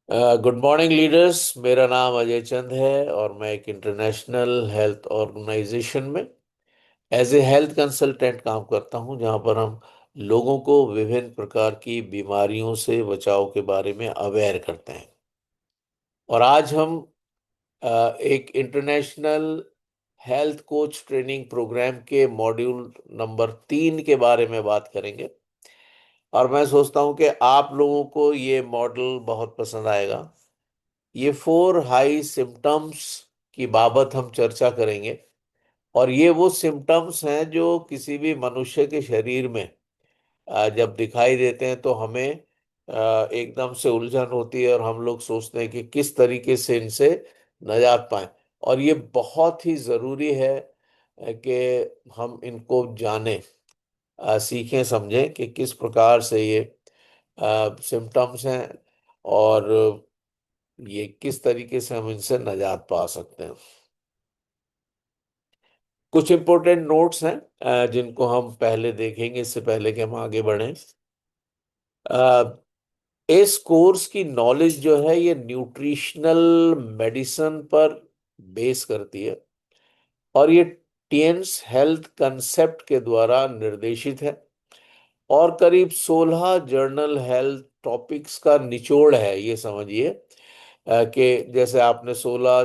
Good morning leaders. मेरा नाम अजय चंद है और मैं एक इंटरनेशनल हेल्थ ऑर्गेनाइजेशन में एज ए हेल्थ कंसल्टेंट काम करता हूं, जहां पर हम लोगों को विभिन्न प्रकार की बीमारियों से बचाव के बारे में अवेयर करते हैं। और आज हम एक international health coach training programme के मॉड्यूल नंबर 3 के बारे में बात करेंगे। और मैं सोचता हूं कि आप लोगों को ये मॉडल बहुत पसंद आएगा। ये 4 हाई सिम्टम्स की बाबत हम चर्चा करेंगे। और ये वो सिम्टम्स हैं जो किसी भी मनुष्य के शरीर में जब दिखाई देते हैं तो हमें एकदम से उलझन होती है और हम लोग सोचते हैं कि किस तरीके से इनसे निजात पाएं। और ये बहुत ही ज़रूरी है कि हम इनको जानें, सीखें, समझें कि किस प्रकार से ये सिम्टम्स हैं और ये किस तरीके से हम इनसे निजात पा सकते हैं। कुछ इंपॉर्टेंट नोट्स हैं जिनको हम पहले देखेंगे इससे पहले कि हम आगे बढ़ें। अ, इस कोर्स की नॉलेज जो है ये न्यूट्रिशनल मेडिसिन पर बेस करती है और ये टीएन्स हेल्थ कंसेप्ट के द्वारा निर्देशित है और करीब 16 जर्नल हेल्थ टॉपिक्स का निचोड़ है। ये समझिए कि जैसे आपने 16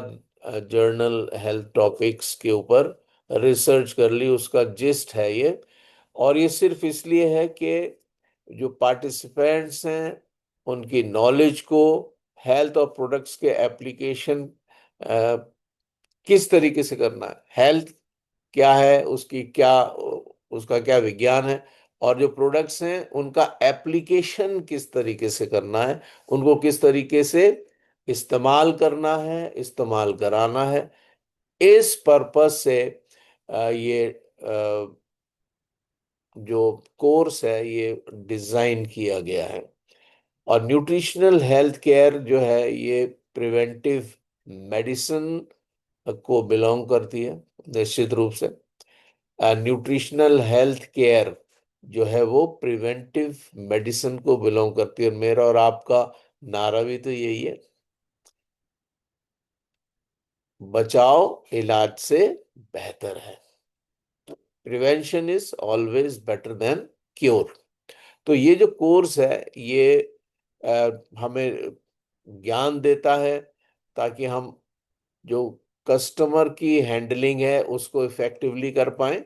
जर्नल हेल्थ टॉपिक्स के ऊपर रिसर्च कर ली, उसका जिस्ट है ये। और ये सिर्फ इसलिए है कि जो पार्टिसिपेंट्स हैं उनकी नॉलेज को हेल्थ और प्रोडक्ट्स के एप्लीकेशन किस तरीके से करना है, हेल्थ क्या है, उसका क्या विज्ञान है, और जो प्रोडक्ट्स हैं उनका एप्लीकेशन किस तरीके से करना है, उनको किस तरीके से इस्तेमाल करना है, इस्तेमाल कराना है। इस पर्पस से ये जो कोर्स है ये डिजाइन किया गया है। और न्यूट्रिशनल हेल्थ केयर जो है ये प्रिवेंटिव मेडिसिन को बिलोंग करती है निश्चित रूप से। न्यूट्रिशनल हेल्थ केयर जो है वो प्रिवेंटिव मेडिसिन को बिलोंग करती है। और मेरा और आपका नारा भी तो यही है, बचाव इलाज से बेहतर है। Prevention is always better than cure. तो ये जो कोर्स है ये हमें ज्ञान देता है ताकि हम जो कस्टमर की हैंडलिंग है उसको इफेक्टिवली कर पाएं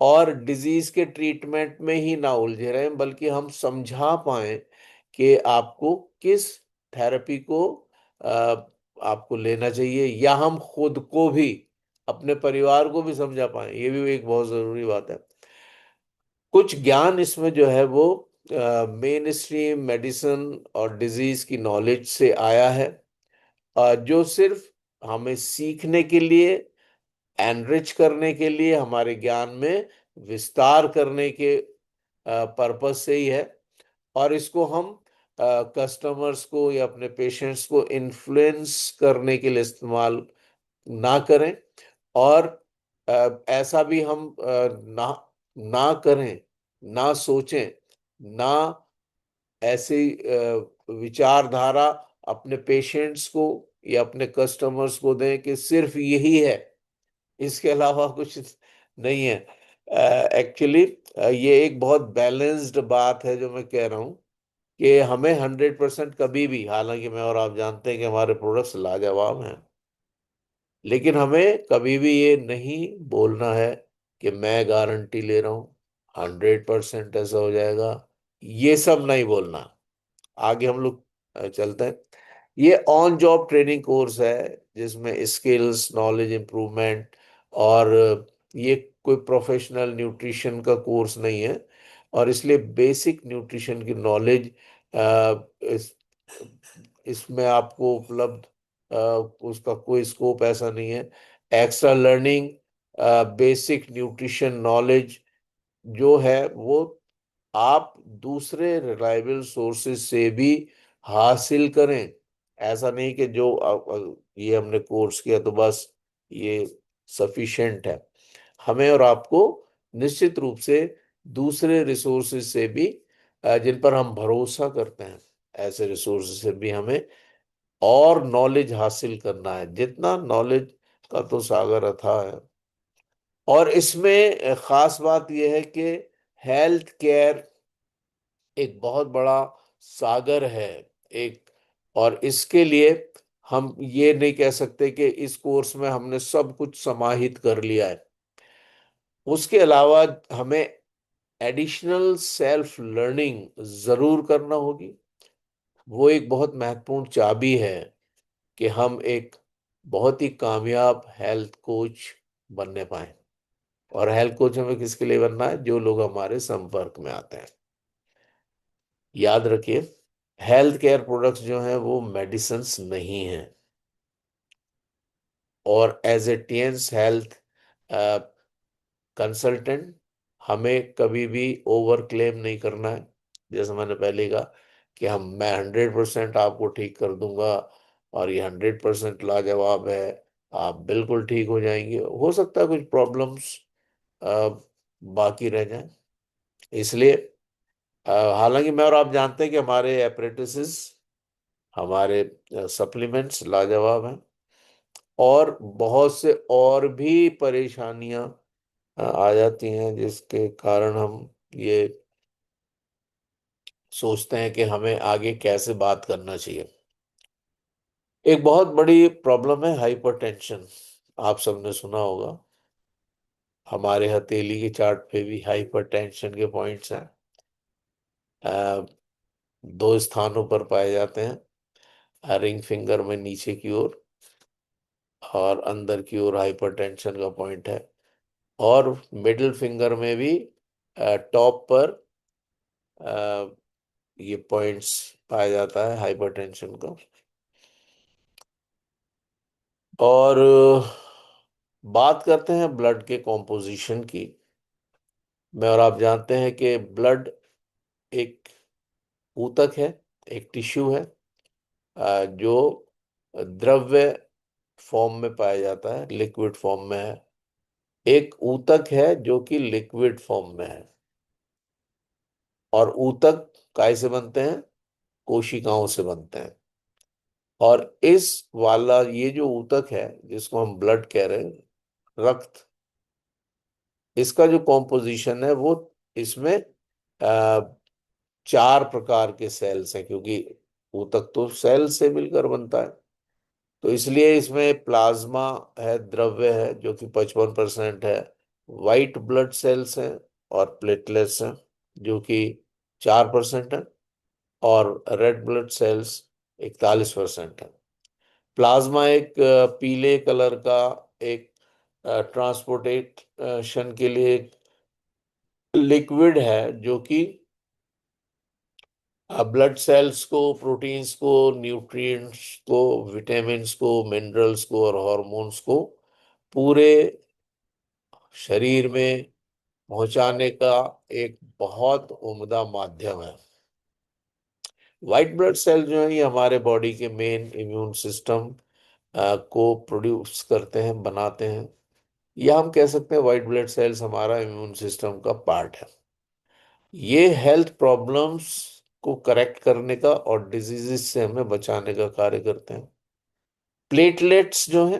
और डिजीज के ट्रीटमेंट में ही ना उलझे रहें, बल्कि हम समझा पाएं कि आपको किस थेरेपी को अ, आपको लेना चाहिए, या हम खुद को भी, अपने परिवार को भी समझा पाएं। ये भी एक बहुत जरूरी बात है। कुछ ज्ञान इसमें जो है वो मेन स्ट्रीम मेडिसिन और डिजीज की नॉलेज से आया है, जो सिर्फ हमें सीखने के लिए, एनरिच करने के लिए, हमारे ज्ञान में विस्तार करने के पर्पस से ही है। और इसको हम कस्टमर्स को या अपने पेशेंट्स को इन्फ्लुएंस करने के लिए इस्तेमाल ना करें। और ऐसा भी हम ना ना करें, ना सोचें, ना ऐसी विचारधारा अपने पेशेंट्स को या अपने कस्टमर्स को दें कि सिर्फ यही है, इसके अलावा कुछ नहीं है। एक्चुअली ये एक बहुत बैलेंस्ड बात है जो मैं कह रहा हूँ कि हमें 100% कभी भी, हालांकि मैं और आप जानते हैं कि हमारे प्रोडक्ट्स लाजवाब हैं, लेकिन हमें कभी भी ये नहीं बोलना है कि मैं गारंटी ले रहा हूँ 100% ऐसा हो जाएगा। ये सब नहीं बोलना। आगे हम लोग चलते हैं। ये ऑन जॉब ट्रेनिंग कोर्स है जिसमें स्किल्स, नॉलेज इंप्रूवमेंट, और ये कोई प्रोफेशनल न्यूट्रिशन का कोर्स नहीं है। और इसलिए बेसिक न्यूट्रिशन की नॉलेज इस इसमें आपको उपलब्ध, उसका कोई स्कोप ऐसा नहीं है। Extra learning, basic nutrition knowledge जो है वो आप दूसरे रिलायबल सोर्सेज से भी हासिल करें। ऐसा नहीं कि जो ये हमने कोर्स किया तो बस ये सफिशिएंट है। हमें और आपको निश्चित रूप से दूसरे रिसोर्सेज से भी, जिन पर हम भरोसा करते हैं, ऐसे रिसोर्सेज से भी हमें और नॉलेज हासिल करना है। जितना नॉलेज का तो सागर अथाह है। और इसमें खास बात यह है कि हेल्थ केयर एक बहुत बड़ा सागर है एक। और इसके लिए हम ये नहीं कह सकते कि इस कोर्स में हमने सब कुछ समाहित कर लिया है। उसके अलावा हमें एडिशनल सेल्फ लर्निंग जरूर करना होगी। वो एक बहुत महत्वपूर्ण चाबी है कि हम एक बहुत ही कामयाब हेल्थ कोच बनने पाए। और हेल्थ कोच हमें किसके लिए बनना है? जो लोग हमारे संपर्क में आते हैं। याद रखिए, हेल्थ केयर प्रोडक्ट्स जो हैं वो मेडिसिन्स नहीं हैं। और एज ए टीएन्स हेल्थ कंसल्टेंट हमें कभी भी ओवर क्लेम नहीं करना है। जैसे मैंने पहले कहा कि मैं 100% आपको ठीक कर दूंगा और ये 100% लाजवाब है, आप बिल्कुल ठीक हो जाएंगे। हो सकता है कुछ प्रॉब्लम्स बाकी रह जाएं। इसलिए हालांकि मैं और आप जानते हैं कि हमारे एपरेटिसेस, हमारे सप्लीमेंट्स लाजवाब हैं। और बहुत से और भी परेशानियां आ जाती हैं जिसके कारण हम ये सोचते हैं कि हमें आगे कैसे बात करना चाहिए। एक बहुत बड़ी प्रॉब्लम है हाइपरटेंशन। आप सबने सुना होगा, हमारे हथेली के चार्ट पे भी हाइपरटेंशन के पॉइंट्स हैं। अ, दो स्थानों पर पाए जाते हैं, रिंग फिंगर में नीचे की ओर और अंदर की ओर हाइपरटेंशन का पॉइंट है। और मिडिल फिंगर में भी टॉप पर ये पॉइंट्स पाया जाता है हाइपरटेंशन का। और बात करते हैं ब्लड के कॉम्पोजिशन की। मैं और आप जानते हैं कि ब्लड एक ऊतक है, एक टिश्यू है जो द्रव्य फॉर्म में पाया जाता है, लिक्विड फॉर्म में है। एक ऊतक है जो कि लिक्विड फॉर्म में है। और ऊतक काय से बनते हैं? कोशिकाओं से बनते हैं। और इस वाला ये जो ऊतक है जिसको हम ब्लड कह रहे हैं, रक्त, इसका जो कॉम्पोजिशन है वो, इसमें आ, 4 प्रकार के सेल्स हैं, क्योंकि ऊतक तो सेल से मिलकर बनता है। तो इसलिए इसमें प्लाज्मा है, द्रव्य है जो कि 55% है। वाइट ब्लड सेल्स हैं और प्लेटलेट्स हैं जो कि 4% है। और रेड ब्लड सेल्स 41% है। प्लाज्मा एक पीले कलर का एक ट्रांसपोर्टेशन के लिए लिक्विड है जो कि ब्लड सेल्स को, प्रोटीन्स को, न्यूट्रिएंट्स को, विटामिन्स को, मिनरल्स को और हार्मोन्स को पूरे शरीर में पहुंचाने का एक बहुत उम्दा माध्यम है। व्हाइट ब्लड सेल जो है ये हमारे बॉडी के मेन इम्यून सिस्टम को प्रोड्यूस करते हैं, बनाते हैं। या हम कह सकते हैं व्हाइट ब्लड सेल्स हमारा इम्यून सिस्टम का पार्ट है। ये हेल्थ प्रॉब्लम्स को करेक्ट करने का और डिजीजेस से हमें बचाने का कार्य करते हैं। प्लेटलेट्स जो हैं,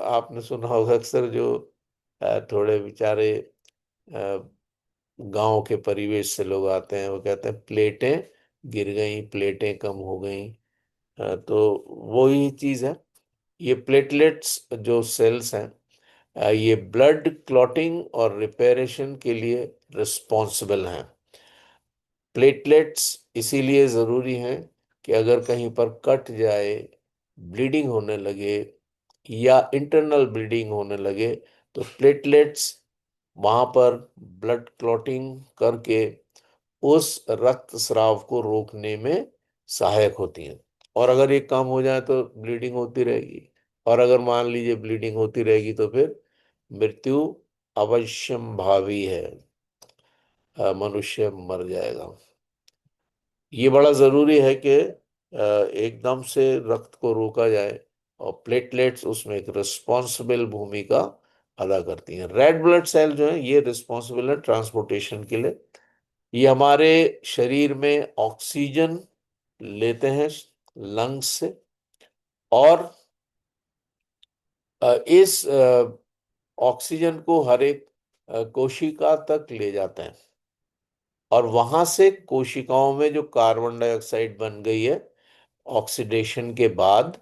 आपने सुना होगा अक्सर, जो थोड़े बेचारे गांव के परिवेश से लोग आते हैं, वो कहते हैं प्लेटें गिर गई, प्लेटें कम हो गई। तो वही चीज है। ये प्लेटलेट्स जो सेल्स हैं, ये ब्लड क्लॉटिंग और रिपेरेशन के लिए रिस्पॉन्सिबल हैं। प्लेटलेट्स इसीलिए ज़रूरी हैं कि अगर कहीं पर कट जाए, ब्लीडिंग होने लगे या इंटरनल ब्लीडिंग होने लगे, तो प्लेटलेट्स वहाँ पर ब्लड क्लॉटिंग करके उस रक्त स्राव को रोकने में सहायक होती हैं। और अगर ये कम हो जाए तो ब्लीडिंग होती रहेगी। और अगर मान लीजिए ब्लीडिंग होती रहेगी तो फिर मृत्यु अवश्यम भावी है, मनुष्य मर जाएगा। ये बड़ा जरूरी है कि एकदम से रक्त को रोका जाए। और प्लेटलेट्स उसमें एक रिस्पॉन्सिबल भूमिका अदा करती हैं। रेड ब्लड सेल जो है ये रिस्पॉन्सिबल है ट्रांसपोर्टेशन के लिए। ये हमारे शरीर में ऑक्सीजन लेते हैं लंग्स से, और इस ऑक्सीजन को हर एक कोशिका तक ले जाते हैं, और वहां से कोशिकाओं में जो कार्बन डाइऑक्साइड बन गई है ऑक्सीडेशन के बाद,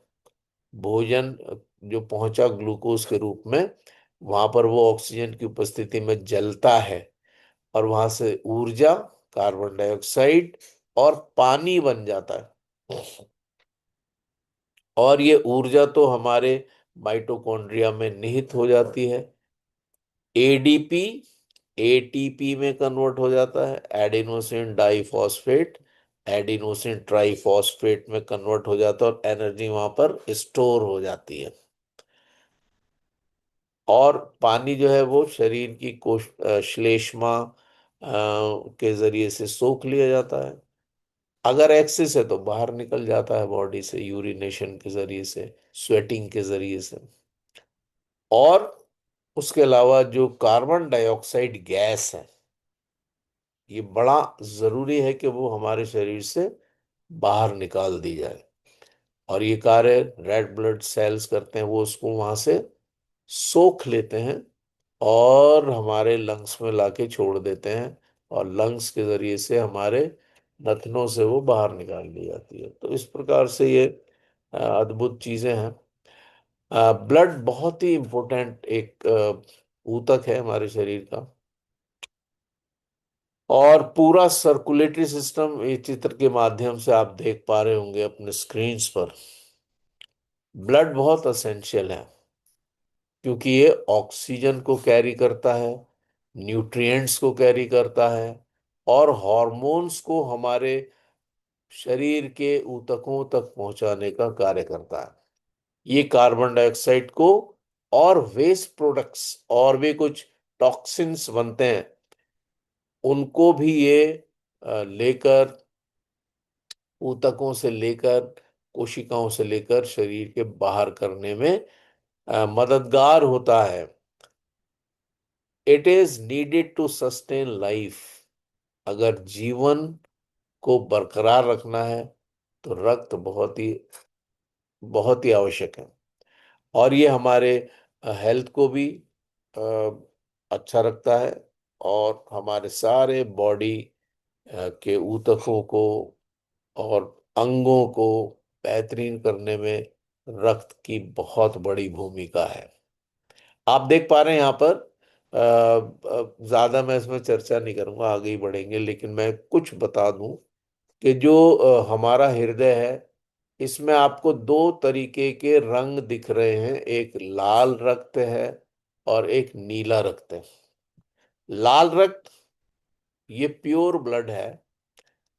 भोजन जो पहुंचा ग्लूकोज के रूप में, वहां पर वो ऑक्सीजन की उपस्थिति में जलता है, और वहां से ऊर्जा, कार्बन डाइऑक्साइड और पानी बन जाता है। और ये ऊर्जा तो हमारे माइटोकॉन्ड्रिया में निहित हो जाती है। एडीपी एटीपी में कन्वर्ट हो जाता है, एडिनोसिन डाइफॉस्फेट एडिनोसिन ट्राइफॉस्फेट में कन्वर्ट हो जाता है, और एनर्जी वहां पर स्टोर हो जाती है। और पानी जो है वो शरीर की श्लेष्मा के जरिए से सोख लिया जाता है। अगर एक्सेस है तो बाहर निकल जाता है बॉडी से, यूरिनेशन के जरिए से, स्वेटिंग के जरिए से। और उसके अलावा जो कार्बन डाइऑक्साइड गैस है, ये बड़ा जरूरी है कि वो हमारे शरीर से बाहर निकाल दी जाए। और ये कार्य रेड ब्लड सेल्स करते हैं, वो उसको वहां से सोख लेते हैं और हमारे लंग्स में लाके छोड़ देते हैं, और लंग्स के जरिए से हमारे नथनों से वो बाहर निकाल ली जाती है। तो इस प्रकार से ये अद्भुत चीजें हैं। ब्लड बहुत ही इम्पोर्टेंट एक ऊतक है हमारे शरीर का। और पूरा सर्कुलेटरी सिस्टम, ये चित्र के माध्यम से आप देख पा रहे होंगे अपने स्क्रीन्स पर, ब्लड बहुत असेंशियल है, क्योंकि ये ऑक्सीजन को कैरी करता है, न्यूट्रिएंट्स को कैरी करता है, और हॉर्मोन्स को हमारे शरीर के ऊतकों तक पहुंचाने का कार्य करता है। ये कार्बन डाइऑक्साइड को और वेस्ट प्रोडक्ट्स और भी कुछ टॉक्सिन्स बनते हैं, उनको भी ये लेकर, ऊतकों से लेकर, कोशिकाओं से लेकर शरीर के बाहर करने में मददगार होता है। It is needed to sustain life. अगर जीवन को बरकरार रखना है तो रक्त बहुत ही आवश्यक है। और ये हमारे हेल्थ को भी अ, अच्छा रखता है, और हमारे सारे बॉडी के ऊतकों को और अंगों को बेहतरीन करने में रक्त की बहुत बड़ी भूमिका है। आप देख पा रहे हैं यहाँ पर, ज्यादा मैं इसमें चर्चा नहीं करूंगा, आगे ही बढ़ेंगे, लेकिन मैं कुछ बता दूं कि जो हमारा हृदय है, इसमें आपको दो तरीके के रंग दिख रहे हैं, एक लाल रक्त है और एक नीला रक्त है। लाल रक्त ये प्योर ब्लड है,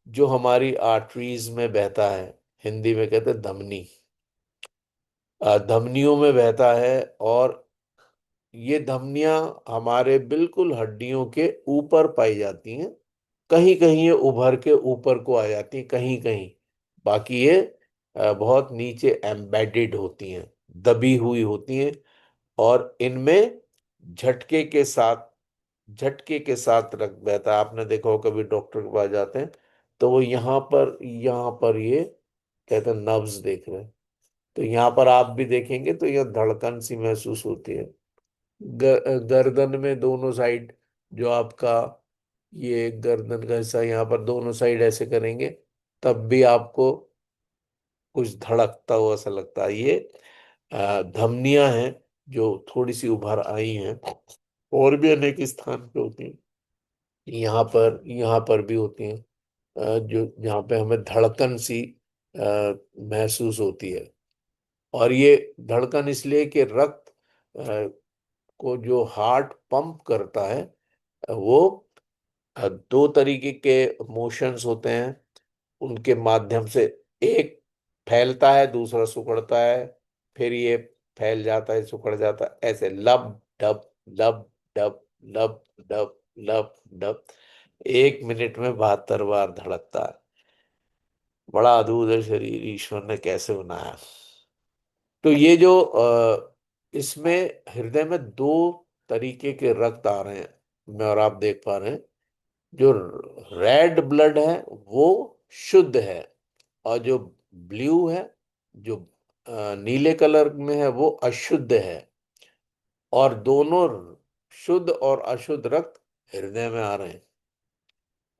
जो हमारी आर्टरीज में बहता है, हिंदी में कहते हैं धमनी, धमनियों में बहता है। और ये धमनियां हमारे बिल्कुल हड्डियों के ऊपर पाई जाती हैं। कहीं कहीं ये उभर के ऊपर को आ जाती हैं, कहीं कहीं, बाकी ये बहुत नीचे एम्बेडेड होती हैं, दबी हुई होती हैं। और इनमें झटके के साथ झटके के साथ रख बहता है। आपने देखा हो कभी डॉक्टर के पास जाते हैं तो वो यहाँ पर ये कहते हैं नब्ज देख रहे हैं, तो यहाँ पर आप भी देखेंगे तो यह धड़कन सी महसूस होती है। गर्दन में दोनों साइड, जो आपका ये गर्दन का हिस्सा, यहाँ पर दोनों साइड ऐसे करेंगे तब भी आपको कुछ धड़कता हुआ सा लगता है। ये धमनियां हैं जो थोड़ी सी उभर आई हैं। और भी अनेक स्थान पे होती हैं, यहाँ पर भी होती हैं, जो जहाँ पे हमें धड़कन सी महसूस होती है। और ये धड़कन इसलिए कि रक्त को जो हार्ट पंप करता है, वो दो तरीके के मोशंस होते हैं, उनके माध्यम से एक फैलता है, दूसरा सिकुड़ता है, फिर ये फैल जाता है, सिकुड़ जाता है, ऐसे लब डब लब डब लब डब लब डब, 1 मिनट में 72 बार धड़कता है। बड़ा अद्भुत है शरीर, ईश्वर ने कैसे बनाया। तो ये जो इसमें हृदय में दो तरीके के रक्त आ रहे हैं, मैं और आप देख पा रहे हैं। जो रेड ब्लड है वो शुद्ध है, और जो ब्लू है, जो नीले कलर में है, वो अशुद्ध है। और दोनों शुद्ध और अशुद्ध रक्त हृदय में आ रहे हैं।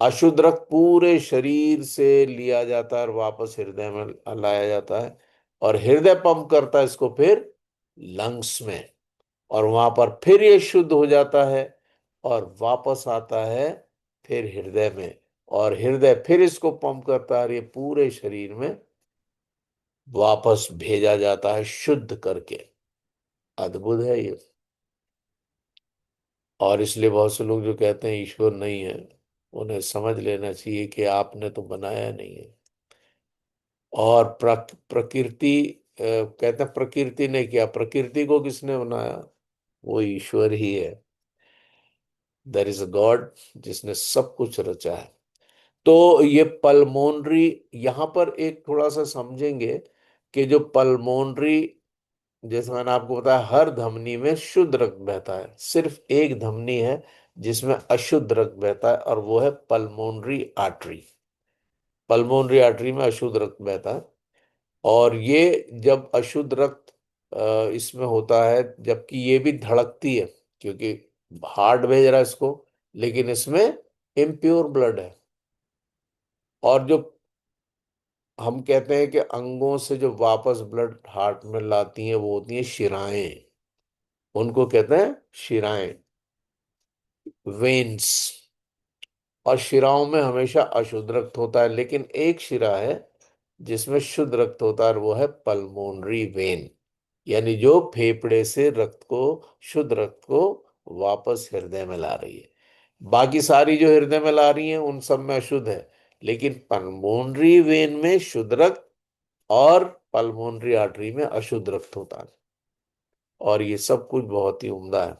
अशुद्ध रक्त पूरे शरीर से लिया जाता है और वापस हृदय में लाया जाता है, और हृदय पंप करता है इसको फिर लंग्स में, और वहां पर फिर ये शुद्ध हो जाता है और वापस आता है फिर हृदय में, और हृदय फिर इसको पंप करता है और ये पूरे शरीर में वापस भेजा जाता है शुद्ध करके। अद्भुत है ये। और इसलिए बहुत से लोग जो कहते हैं ईश्वर नहीं है, उन्हें समझ लेना चाहिए कि आपने तो बनाया नहीं है। और प्रकृति, कहते हैं प्रकृति ने किया, प्रकृति को किसने बनाया? वो ईश्वर ही है। देयर इज अ गॉड जिसने सब कुछ रचा है। तो ये पल्मोनरी, यहां पर एक थोड़ा सा समझेंगे कि जो पल्मोनरी, जैसे मैंने आपको बताया, हर धमनी में शुद्ध रक्त बहता है, सिर्फ एक धमनी है जिसमें अशुद्ध रक्त बहता है, और वो है पल्मोनरी आर्टरी। पल्मोनरी आर्टरी में अशुद्ध रक्त बहता है। और ये जब अशुद्ध रक्त इसमें होता है, जबकि ये भी धड़कती है, क्योंकि हार्ट भेज रहा है इसको, लेकिन इसमें इम्प्योर ब्लड है। और जो हम कहते हैं कि अंगों से जो वापस ब्लड हार्ट में लाती हैं, वो होती हैं शिराएं। उनको कहते हैं शिराएं, वेन्स। और शिराओं में हमेशा अशुद्ध रक्त होता है, लेकिन एक शिरा है जिसमें शुद्ध रक्त होता है, और वो है पल्मोनरी वेन, यानी जो फेफड़े से रक्त को, शुद्ध रक्त को वापस हृदय में ला रही है। बाकी सारी जो हृदय में ला रही हैं उन सब में अशुद्ध है, लेकिन पल्मोनरी वेन में शुद्ध रक्त, और पल्मोनरी आर्टरी में अशुद्ध रक्त होता है। और ये सब कुछ बहुत ही उम्दा है।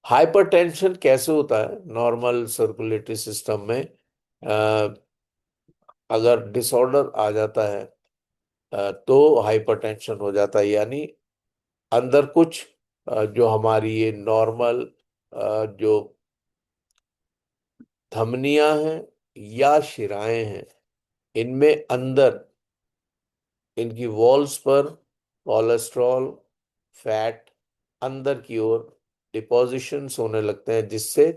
हाइपरटेंशन कैसे होता है? नॉर्मल सर्कुलेटरी सिस्टम में अगर डिसऑर्डर आ जाता है तो हाइपरटेंशन हो जाता है, यानी अंदर कुछ जो हमारी ये नॉर्मल जो धमनियां हैं या शिराएं हैं, इनमें अंदर, इनकी वॉल्स पर कोलेस्ट्रॉल, फैट अंदर की ओर डिपॉजिशंस होने लगते हैं, जिससे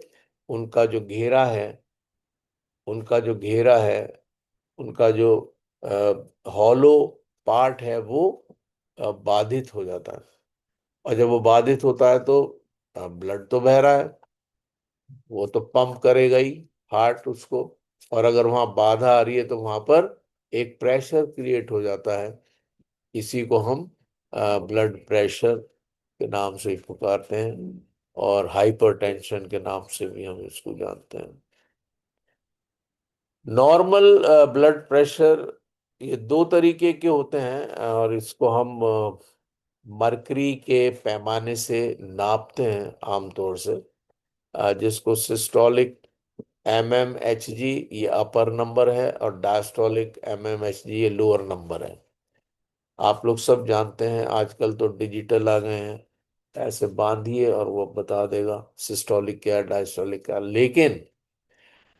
उनका जो घेरा है, उनका जो घेरा है, उनका जो हॉलो पार्ट है, वो बाधित हो जाता है। और जब वो बाधित होता है तो ब्लड तो बह रहा है, वो तो पंप करेगा ही हार्ट उसको। और अगर वहां बाधा आ रही है तो वहां पर एक प्रेशर क्रिएट हो जाता है। इसी को हम ब्लड प्रेशर के नाम से ही पुकारते हैं, और हाइपरटेंशन के नाम से भी हम इसको जानते हैं। नॉर्मल ब्लड प्रेशर ये दो तरीके के होते हैं, और इसको हम मरकरी के पैमाने से नापते हैं आमतौर से, जिसको सिस्टोलिक mmHg ये अपर नंबर है, और डायस्टोलिक mmHg ये लोअर नंबर है। आप लोग सब जानते हैं, आजकल तो डिजिटल आ गए हैं, ऐसे बांधिए और वो बता देगा सिस्टोलिक क्या है, डायस्टोलिक क्या है। लेकिन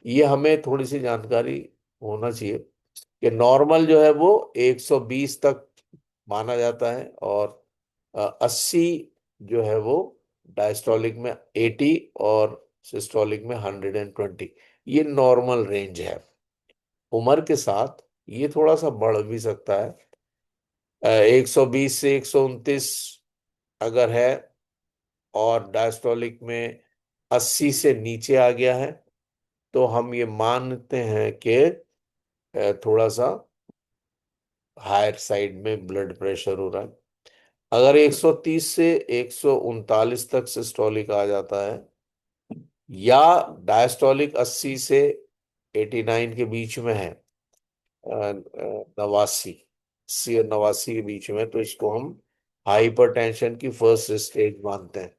ये हमें थोड़ी सी जानकारी होना चाहिए कि नॉर्मल जो है वो 120 तक माना जाता है, और 80 जो है वो डायस्टोलिक में, 80 और सिस्टोलिक में 120, ये नॉर्मल रेंज है। उम्र के साथ ये थोड़ा सा बढ़ भी सकता है। 120 से 129 अगर है, और डायस्टोलिक में 80 से नीचे आ गया है, तो हम ये मानते हैं कि थोड़ा सा हायर साइड में ब्लड प्रेशर हो रहा है। अगर 130 से 139 तक सिस्टोलिक आ जाता है, या डायस्टोलिक 80 से 89 के बीच में है, 89, 80 और 89 के बीच में, तो इसको हम हाइपरटेंशन की फर्स्ट स्टेज मानते हैं।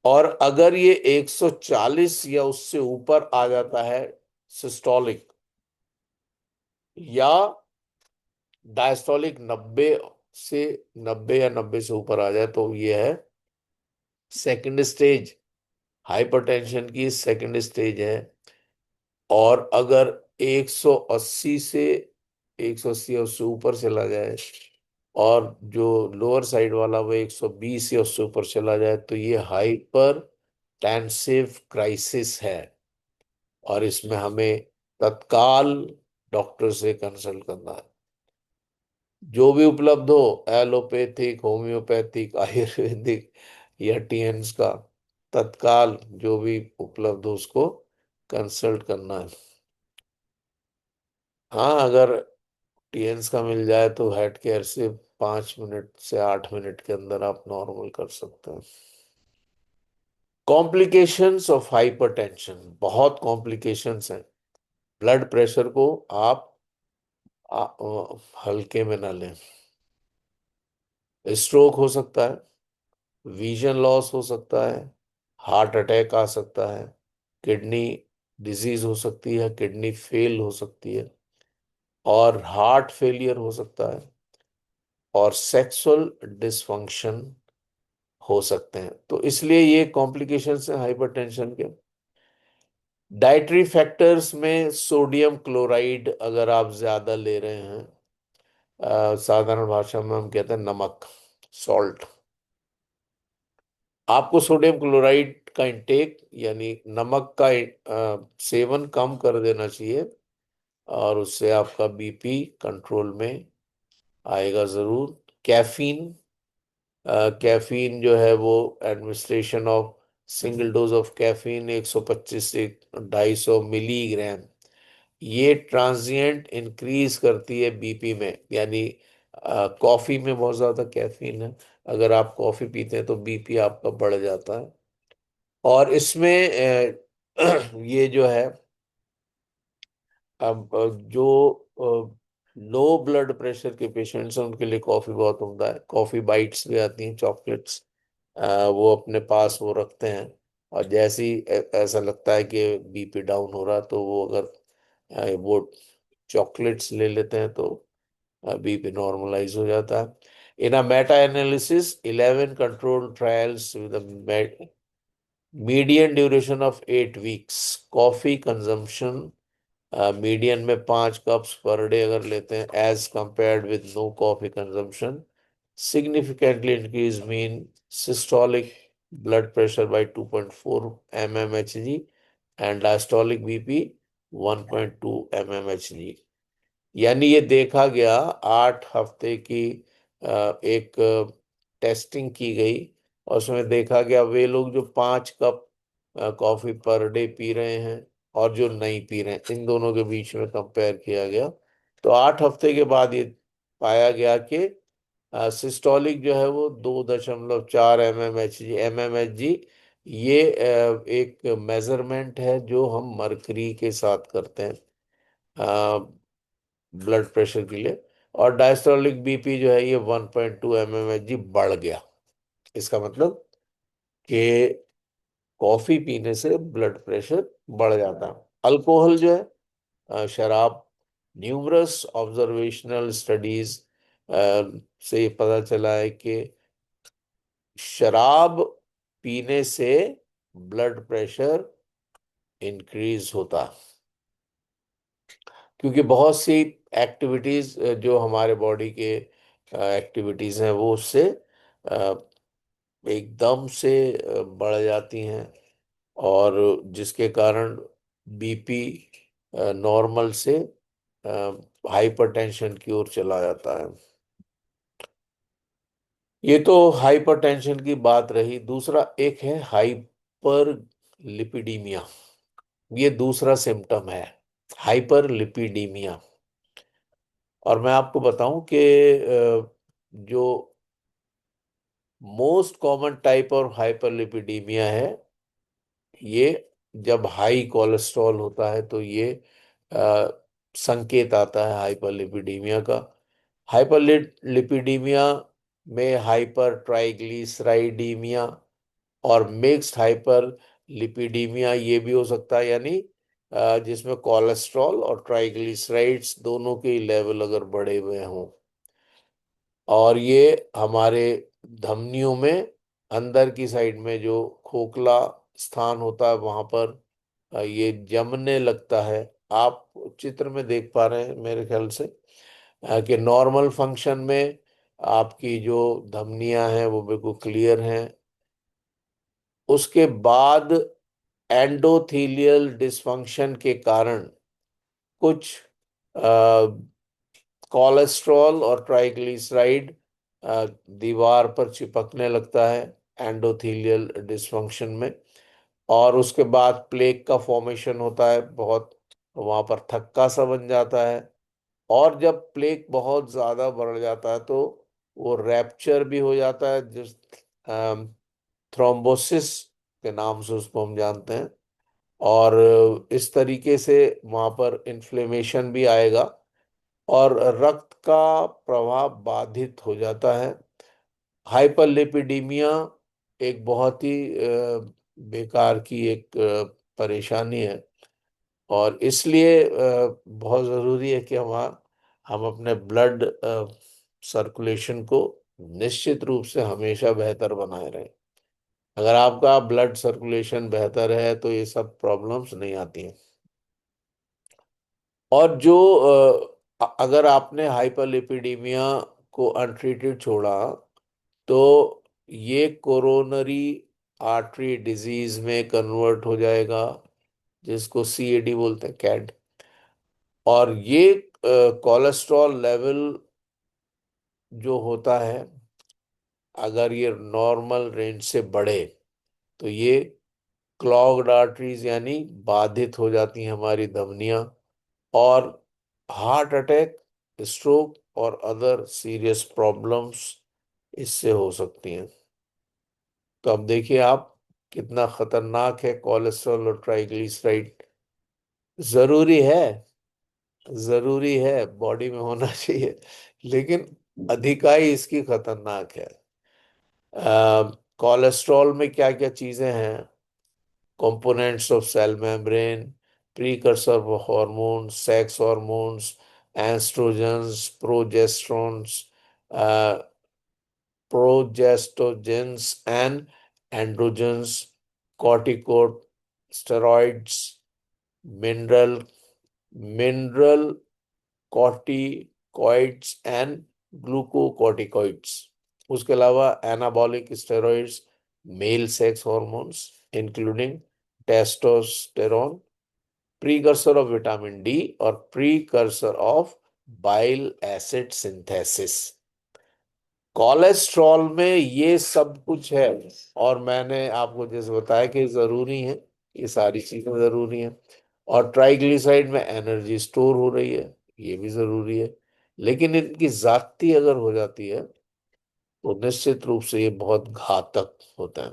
और अगर ये 140 या उससे ऊपर आ जाता है सिस्टोलिक, या डायस्टोलिक 90 से 90 या 90 से ऊपर आ जाए, तो ये है सेकंड स्टेज। हाइपरटेंशन की सेकंड स्टेज है। और अगर 180 से 180 या उससे ऊपर चला जाए, और जो लोअर साइड वाला वो 120 या उससे ऊपर चला जाए, तो ये हाइपर टेंसिव क्राइसिस है, और इसमें हमें तत्काल डॉक्टर से कंसल्ट करना है। जो भी उपलब्ध हो, एलोपैथिक, होम्योपैथिक, आयुर्वेदिक या टीएन्स का, तत्काल जो भी उपलब्ध हो उसको कंसल्ट करना है। हाँ, अगर टीएन्स का मिल जाए तो हेड केयर से 5 मिनट से 8 मिनट के अंदर आप नॉर्मल कर सकते हैं। कॉम्प्लिकेशंस ऑफ हाइपरटेंशन, बहुत कॉम्प्लिकेशंस हैं। ब्लड प्रेशर को आप हल्के में ना लें। स्ट्रोक हो सकता है, विजन लॉस हो सकता है, हार्ट अटैक आ सकता है, किडनी डिजीज हो सकती है, किडनी फेल हो सकती है, और हार्ट फेलियर हो सकता है, और सेक्सुअल डिसफंक्शन हो सकते हैं। तो इसलिए ये कॉम्प्लिकेशंस हैं हाइपरटेंशन के। डाइटरी फैक्टर्स में सोडियम क्लोराइड अगर आप ज्यादा ले रहे हैं, साधारण भाषा में हम कहते हैं नमक, सॉल्ट, आपको सोडियम क्लोराइड का इंटेक यानी नमक का सेवन कम कर देना चाहिए, और उससे आपका बीपी कंट्रोल में आएगा जरूर। कैफीन, कैफीन जो है वो administration of single dose of caffeine 125 से 250 मिलीग्राम, ये ट्रांजिएंट इंक्रीज करती है बीपी में। यानी कॉफी में बहुत ज्यादा कैफीन है, अगर आप कॉफी पीते हैं तो बीपी आपका बढ़ जाता है। और इसमें ये जो है, अब जो लो ब्लड प्रेशर के पेशेंट्स हैं उनके लिए कॉफी बहुत उम्दा है। कॉफी बाइट्स भी आती हैं, चॉकलेट्स, वो अपने पास वो रखते हैं, और जैसे ही ऐसा लगता है कि बीपी डाउन हो रहा, तो वो अगर वो चॉकलेट्स ले लेते हैं तो बीपी नॉर्मलाइज हो जाता है। In a meta analysis 11 control trials with median duration of 8 weeks, coffee consumption median में 5 कप्स पर डे अगर लेते हैं, as compared with no coffee consumption, significantly increase mean systolic blood pressure by 2.4 mmHg and diastolic BP 1.2 mmHg। यानी ये देखा गया, 8 हफ्ते की एक टेस्टिंग की गई, और उसमें देखा गया वे लोग जो 5 cup coffee per day P रहे हैं और जो नहीं पी रहे हैं, इन दोनों के बीच में कंपेयर किया गया। तो 8 हफ्ते के बाद ये पाया गया कि सिस्टोलिक जो है वो 2.4 एम एम एच जी ये एक मेजरमेंट है जो हम मरकरी के साथ करते हैं ब्लड प्रेशर के लिए। और डायस्टोलिक बीपी जो है ये 1.2 mmHg बढ़ गया। इसका मतलब कि कॉफी पीने से ब्लड प्रेशर बढ़ जाता है। अल्कोहल जो है, शराब, न्यूमरस ऑब्जर्वेशनल स्टडीज से ये पता चला है कि शराब पीने से ब्लड प्रेशर इंक्रीज होता है, क्योंकि बहुत सी एक्टिविटीज जो हमारे बॉडी के एक्टिविटीज हैं वो उससे अ, एकदम से बढ़ जाती हैं, और जिसके कारण बीपी नॉर्मल से हाइपरटेंशन की ओर चला जाता है। ये तो हाइपरटेंशन की बात रही। दूसरा एक है हाइपर लिपिडीमिया, ये दूसरा सिम्टम है, हाइपर लिपिडीमिया। और मैं आपको बताऊं कि जो most common type of hyperlipidaemia है, ये जब हाई कोलेस्ट्रॉल होता है तो ये अ, संकेत आता है हाइपरलिपिडीमिया का। हाइपरलिपिडीमिया में हाइपर ट्राइग्लिसराइडीमिया और मिक्स्ड हाइपर लिपिडीमिया ये भी हो सकता है, यानी जिसमें कोलेस्ट्रॉल और ट्राइग्लिसराइड्स दोनों के लेवल अगर बढ़े हुए हों, और ये हमारे धमनियों में अंदर की साइड में जो खोखला स्थान होता है वहां पर ये जमने लगता है, आप चित्र में देख पा रहे हैं मेरे ख्याल से कि नॉर्मल फंक्शन में आपकी जो धमनियां हैं वो बिल्कुल क्लियर हैं। उसके बाद एंडोथीलियल डिसफंक्शन के कारण कुछ कोलेस्ट्रॉल और ट्राइग्लिसराइड दीवार पर चिपकने लगता है एंडोथीलियल डिसफंक्शन में। और उसके बाद प्लेक का फॉर्मेशन होता है, बहुत वहां पर थक्का सा बन जाता है। और जब प्लेक बहुत ज्यादा बढ़ जाता है तो वो रैप्चर भी हो जाता है, जिस थ्रोम्बोसिस के नाम से उसको हम जानते हैं। और इस तरीके से वहां पर इन्फ्लेमेशन भी आएगा और रक्त का प्रवाह बाधित हो जाता है। हाइपरलिपिडीमिया एक बहुत ही बेकार की एक परेशानी है। और इसलिए बहुत ज़रूरी है कि हम अपने ब्लड सर्कुलेशन को निश्चित रूप से हमेशा बेहतर बनाए रहें। अगर आपका ब्लड सर्कुलेशन बेहतर है तो ये सब प्रॉब्लम्स नहीं आती हैं। और जो अगर आपने हाइपरलिपिडीमिया को अनट्रीटेड छोड़ा तो ये कोरोनरी आर्टरी डिजीज में कन्वर्ट हो जाएगा, जिसको सीएडी बोलते हैं, कैड। और ये कोलेस्ट्रॉल लेवल जो होता है, अगर ये नॉर्मल रेंज से बढ़े तो ये क्लॉग्ड आर्टरीज यानी बाधित हो जाती हैं हमारी धमनियां, और हार्ट अटैक, स्ट्रोक और अदर सीरियस प्रॉब्लम्स इससे हो सकती हैं। तो अब देखिए आप, कितना खतरनाक है कोलेस्ट्रॉल और ट्राइग्लिसराइड। जरूरी है, जरूरी है, बॉडी में होना चाहिए, लेकिन अधिकाई इसकी खतरनाक है। कोलेस्ट्रॉल में क्या क्या चीजें हैं? components of cell membrane, precursor of hormones, sex hormones, estrogens, uh, progestogens and androgens, corticosteroids, mineral mineral corticoids and glucocorticoids। उसके अलावा anabolic steroids, male sex hormones including testosterone, precursor of vitamin D और precursor of bile acid synthesis. Cholesterol में ये सब कुछ है। और मैंने आपको जैसे बताया कि जरूरी है, ये सारी चीजें जरूरी हैं। और ट्राइग्लिसराइड में एनर्जी स्टोर हो रही है, ये भी जरूरी है। लेकिन इनकी जाती अगर हो जाती है तो निश्चित रूप से ये बहुत घातक होता है।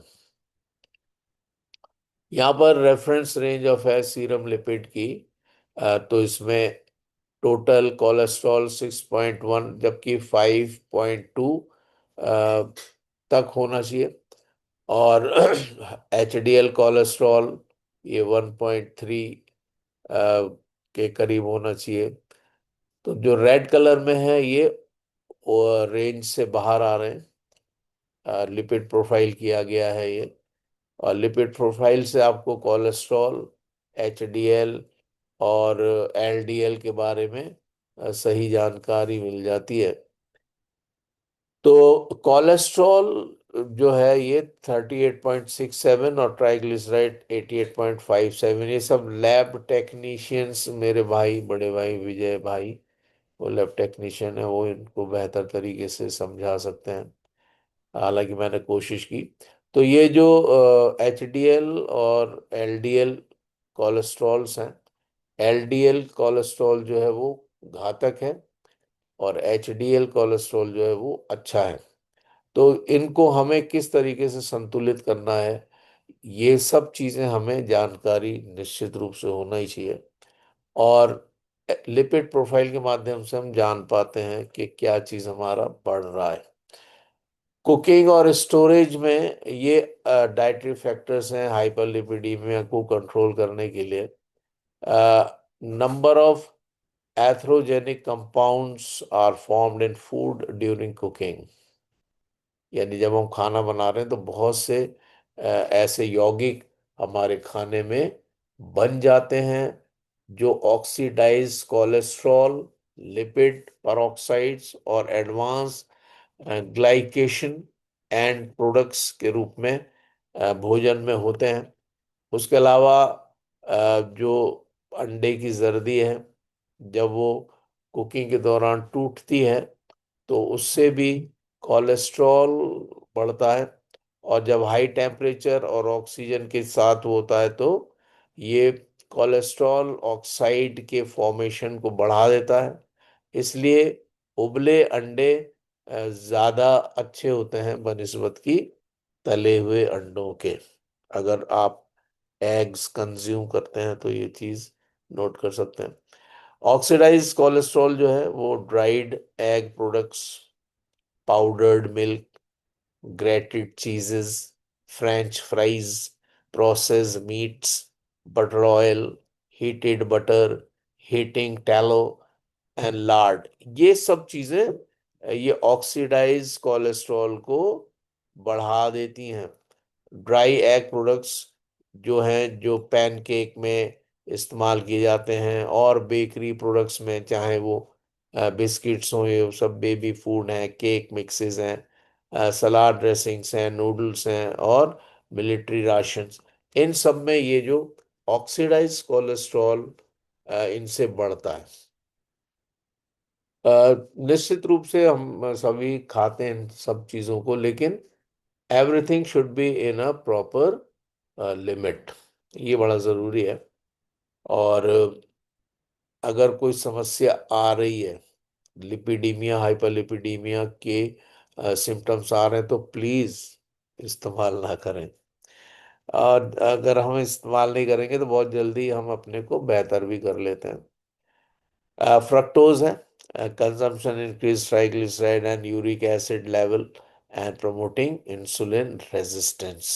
यहाँ पर रेफरेंस रेंज ऑफ है सीरम लिपिड की। तो इसमें टोटल कोलेस्ट्रॉल 6.1 जबकि 5.2 तक होना चाहिए। और एचडीएल कोलेस्ट्रॉल ये 1.3 के करीब होना चाहिए। तो जो रेड कलर में है ये रेंज से बाहर आ रहे हैं, लिपिड प्रोफाइल किया गया है ये। और लिपिड प्रोफाइल से आपको कोलेस्ट्रॉल, एचडीएल और एलडीएल के बारे में सही जानकारी मिल जाती है। तो कोलेस्ट्रॉल जो है ये 38.67 और ट्राइग्लिसराइड 88.57, ये सब लैब टेक्नीशियंस, मेरे भाई, बड़े भाई विजय भाई, वो लैब टेक्नीशियन है, वो इनको बेहतर तरीके से समझा सकते हैं। हालांकि मैंने कोशिश की। तो ये जो एचडीएल और एलडीएल कोलेस्ट्रॉल्स हैं, एलडीएल कोलेस्ट्रॉल जो है वो घातक है और एचडीएल कोलेस्ट्रॉल जो है वो अच्छा है। तो इनको हमें किस तरीके से संतुलित करना है, ये सब चीजें हमें जानकारी निश्चित रूप से होना ही चाहिए। और लिपिड प्रोफाइल के माध्यम से हम जान पाते हैं कि क्या चीज हमारा बढ़ रहा है। कुकिंग और स्टोरेज में ये डाइटरी फैक्टर्स हैं हाइपरलिपिडीमिया को कंट्रोल करने के लिए। Number of atherogenic compounds are formed in food during cooking, यानी जब हम खाना बना रहे हैं तो बहुत से ऐसे यौगिक हमारे खाने में बन जाते हैं जो ऑक्सीडाइज कोलेस्ट्रॉल, लिपिड peroxides और एडवांस ग्लाइकेशन एंड प्रोडक्ट्स के रूप में भोजन में होते हैं। उसके अलावा जो अंडे की जर्दी है, जब वो कुकिंग के दौरान टूटती है तो उससे भी कोलेस्ट्रॉल बढ़ता है। और जब हाई टेम्परेचर और ऑक्सीजन के साथ वो होता है तो ये कोलेस्ट्रॉल ऑक्साइड के फॉर्मेशन को बढ़ा देता है। इसलिए उबले अंडे ज्यादा अच्छे होते हैं बनिस्बत की तले हुए अंडों के। अगर आप एग्स कंज्यूम करते हैं तो ये चीज नोट कर सकते हैं। ऑक्सीडाइज कोलेस्ट्रॉल जो है वो dried egg products, powdered milk, grated cheeses, French fries, processed meats, butter oil, heated butter, heating tallow and Lord, ये सब चीजें ये ऑक्सीडाइज कोलेस्ट्रॉल को बढ़ा देती हैं। ड्राई एग प्रोडक्ट्स जो हैं, जो पैनकेक में इस्तेमाल किए जाते हैं और बेकरी प्रोडक्ट्स में, चाहे वो बिस्किट्स हों, ये सब बेबी फूड हैं, केक मिक्सेस हैं, सलाद ड्रेसिंग्स हैं, नूडल्स हैं और मिलिट्री राशंस, इन सब में ये जो ऑक्सीडाइज कोलेस्ट्रॉल इनसे बढ़ता है। निश्चित रूप से हम सभी खाते हैं इन सब चीज़ों को, लेकिन everything should be in a proper limit, ये बड़ा ज़रूरी है। और अगर कोई समस्या आ रही है, लिपिडीमिया, हाइपरलिपिडीमिया के सिम्टम्स आ रहे हैं, तो प्लीज़ इस्तेमाल ना करें। और अगर हम इस्तेमाल नहीं करेंगे तो बहुत जल्दी हम अपने को बेहतर भी कर लेते हैं। फ्रक्टोज है, consumption increase triglyceride and uric acid level and promoting insulin resistance.